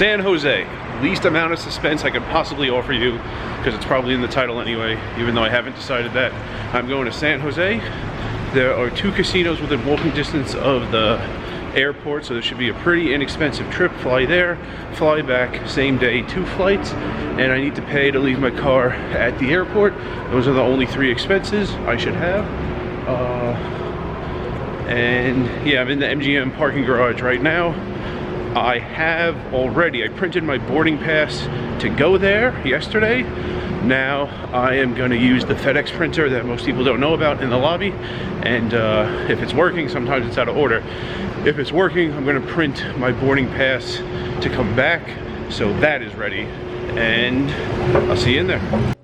San Jose, least amount of suspense I could possibly offer you, because it's probably in the title anyway, even though I haven't decided that. I'm going to San Jose. There are 2 casinos within walking distance of the airport, so this should be a pretty inexpensive trip. Fly there, fly back, same day, 2 flights, and I need to pay to leave my car at the airport. Those are the only 3 expenses I should have. And yeah, I'm in the MGM parking garage right now. I printed my boarding pass to go there yesterday. Now I am going to use the FedEx printer that most people don't know about in the lobby, and if it's working, sometimes it's out of order. If it's working, I'm going to print my boarding pass to come back, so that is ready, and I'll see you in there.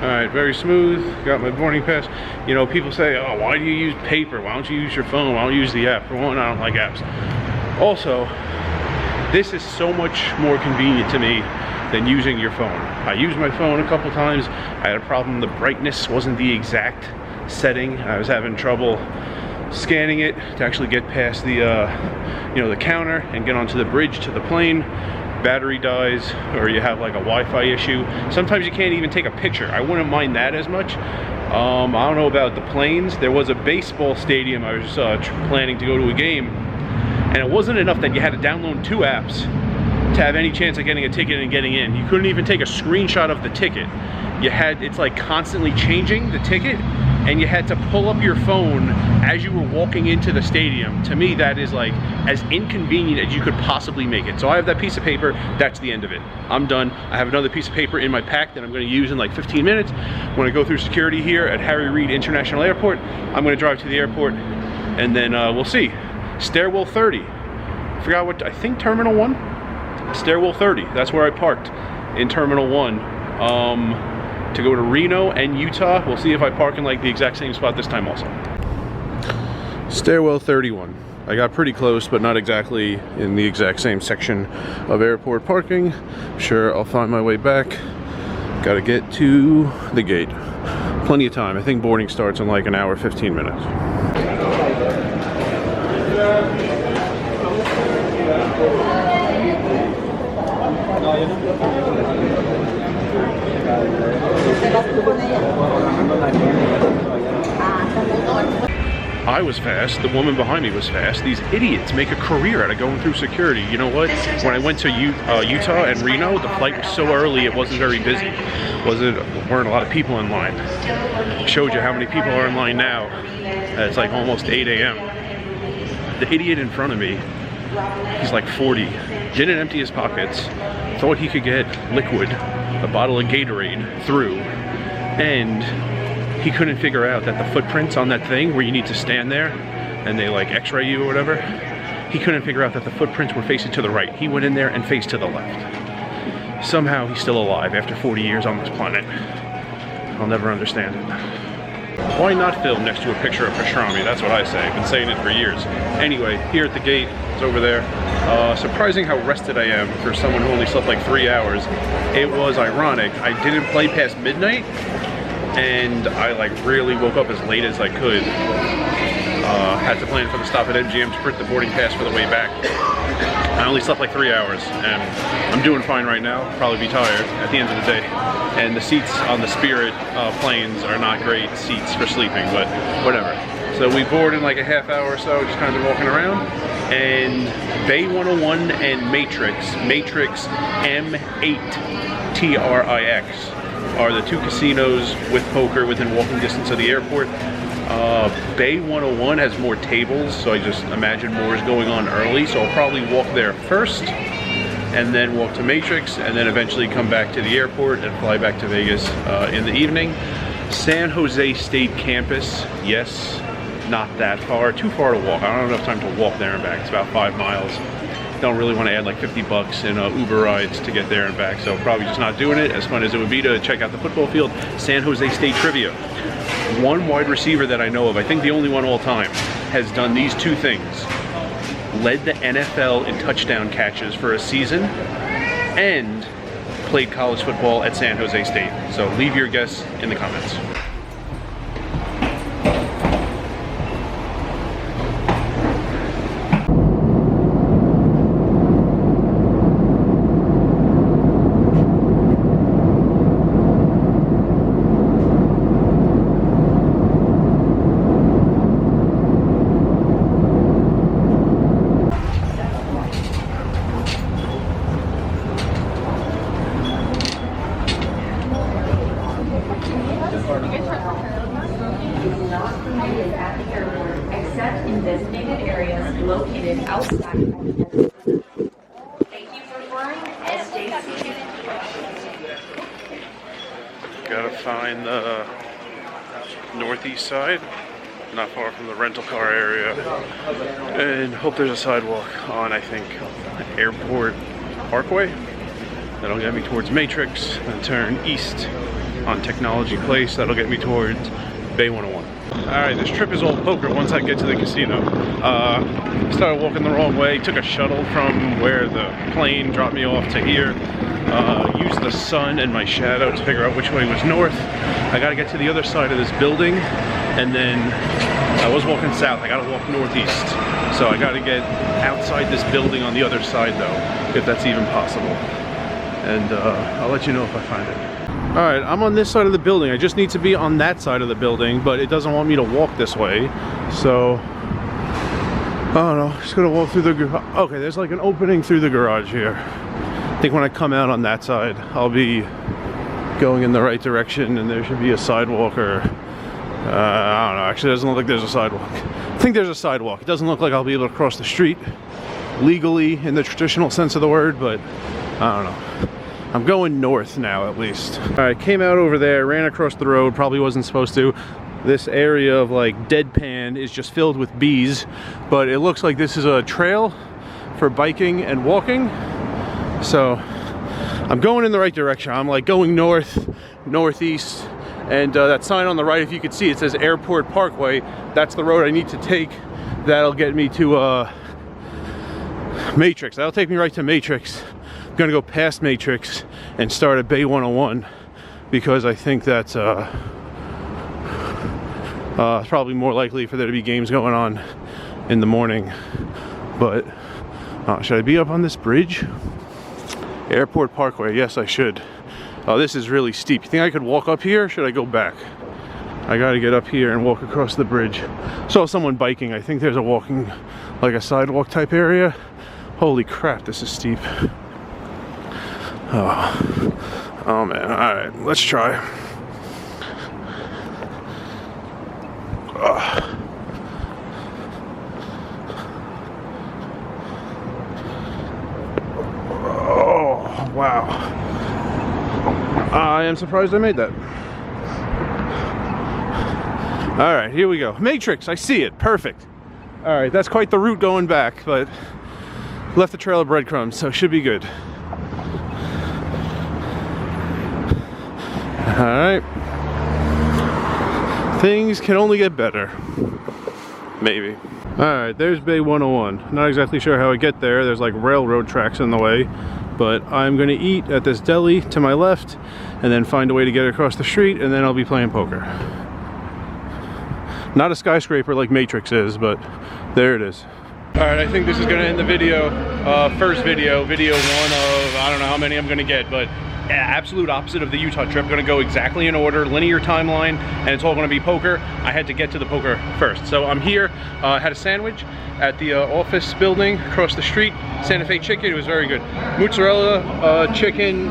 Alright, very smooth, got my boarding pass. You know, people say, oh, why do you use paper? Why don't you use your phone? Why don't you use the app? For one, I don't like apps. Also, this is so much more convenient to me than using your phone. I used my phone a couple times. I had a problem, the brightness wasn't the exact setting. I was having trouble scanning it to actually get past the, you know, the counter and get onto the bridge to the plane. Battery dies, or you have like a Wi-Fi issue. Sometimes you can't even take a picture. I wouldn't mind that as much. I don't know about the planes. There was a baseball stadium I was planning to go to a game, and it wasn't enough that you had to download 2 apps to have any chance of getting a ticket and getting in. You couldn't even take a screenshot of the ticket. It's like constantly changing the ticket, and you had to pull up your phone as you were walking into the stadium. To me, that is like as inconvenient as you could possibly make it. So I have that piece of paper, that's the end of it. I'm done. I have another piece of paper in my pack that I'm gonna use in like 15 minutes. When I go through security here at Harry Reid International Airport, I'm gonna drive to the airport, and then we'll see. Stairwell 30. I forgot what, I think Terminal 1? Stairwell 30, that's where I parked in Terminal 1. To go to Reno and Utah. We'll see if I park in like the exact same spot this time also. Stairwell 31. I got pretty close, but not exactly in the exact same section of airport parking. I'm sure I'll find my way back. Gotta get to the gate. Plenty of time. I think boarding starts in like an hour, 15 minutes. I was fast, the woman behind me was fast. These idiots make a career out of going through security. You know what? When I went to Utah and Reno, the flight was so early it wasn't very busy. Weren't a lot of people in line. Showed you how many people are in line now. It's like almost 8 a.m. The idiot in front of me, he's like 40, didn't empty his pockets, thought he could get liquid, a bottle of Gatorade through, and he couldn't figure out that the footprints on that thing where you need to stand there and they like x-ray you or whatever, he couldn't figure out that the footprints were facing to the right. He went in there and faced to the left. Somehow he's still alive after 40 years on this planet. I'll never understand it. Why not film next to a picture of pastrami? That's what I say. I've been saying it for years. Anyway, here at the gate, it's over there. Surprising how rested I am for someone who only slept like 3 hours. It was ironic. I didn't play past midnight, and I like really woke up as late as I could. Had to plan for the stop at MGM to print the boarding pass for the way back. I only slept like 3 hours, and I'm doing fine right now. Probably be tired at the end of the day. And the seats on the Spirit planes are not great seats for sleeping, but whatever. So we board in like a half hour or so, just kind of been walking around. And Bay 101 and Matrix M8 TRIX are the 2 casinos with poker within walking distance of the airport. Bay 101 has more tables, so I just imagine more is going on early, so I'll probably walk there first, and then walk to Matrix, and then eventually come back to the airport and fly back to Vegas in the evening. San Jose State Campus, yes, not that far, too far to walk. I don't have enough time to walk there and back. It's about 5 miles. Don't really want to add like 50 bucks in Uber rides to get there and back, so probably just not doing it. As fun as it would be to check out the football field. San Jose State trivia. One wide receiver that I know of, I think the only one all time, has done these 2 things. Led the NFL in touchdown catches for a season, and played college football at San Jose State. So leave your guess in the comments. Except in designated areas located outside. Thank you for flying and stay safe. Gotta find the northeast side, not far from the rental car area, and hope there's a sidewalk on, I think, Airport Parkway. That'll get me towards Matrix, then turn east on Technology Place. That'll get me towards Bay 101. Alright, this trip is all poker once I get to the casino. Started walking the wrong way, took a shuttle from where the plane dropped me off to here. Used the sun and my shadow to figure out which way was north. I gotta get to the other side of this building, and then I was walking south. I gotta walk northeast. So I gotta get outside this building on the other side though, if that's even possible. And I'll let you know if I find it. Alright, I'm on this side of the building. I just need to be on that side of the building, but it doesn't want me to walk this way. So, I don't know. Just gonna walk through the garage. Okay, there's like an opening through the garage here. I think when I come out on that side, I'll be going in the right direction, and there should be a sidewalk, or I don't know. Actually, it doesn't look like there's a sidewalk. I think there's a sidewalk. It doesn't look like I'll be able to cross the street legally in the traditional sense of the word, but I don't know. I'm going north now, at least. Alright, came out over there, ran across the road, probably wasn't supposed to. This area of like deadpan is just filled with bees, but it looks like this is a trail for biking and walking. So I'm going in the right direction. I'm like going north, northeast, and that sign on the right, if you can see, it says Airport Parkway. That's the road I need to take. That'll get me to Matrix. That'll take me right to Matrix. I'm gonna go past Matrix and start at Bay 101 because I think that's probably more likely for there to be games going on in the morning. But should I be up on this bridge? Airport Parkway, yes I should. Oh, this is really steep. You think I could walk up here, or should I go back? I gotta get up here and walk across the bridge. Saw someone biking. I think there's a walking, like a sidewalk type area. Holy crap, this is steep. Oh man, alright, let's try. Oh, wow. I am surprised I made that. Alright, here we go. Matrix, I see it, perfect. Alright, that's quite the route going back, but left a trail of breadcrumbs, so should be good. Alright. Things can only get better. Maybe. Alright, there's Bay 101. Not exactly sure how I get there. There's like railroad tracks in the way. But I'm gonna eat at this deli to my left and then find a way to get across the street, and then I'll be playing poker. Not a skyscraper like Matrix is, but there it is. Alright, I think this is gonna end the video. First video one of, I don't know how many I'm gonna get, but absolute opposite of the Utah trip. I'm gonna go exactly in order, linear timeline, and it's all gonna be poker. I had to get to the poker first. So I'm here, had a sandwich at the office building across the street. Santa Fe chicken, it was very good. Mozzarella, chicken,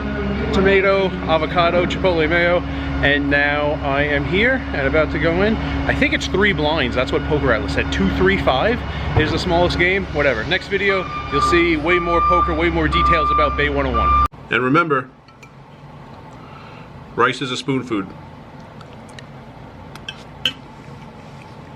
tomato, avocado, chipotle mayo, and now I am here and about to go in. I think it's 3 blinds. That's what Poker Atlas said. 2, 3, 5 is the smallest game. Whatever. Next video, you'll see way more poker, way more details about Bay 101. And remember, rice is a spoon food.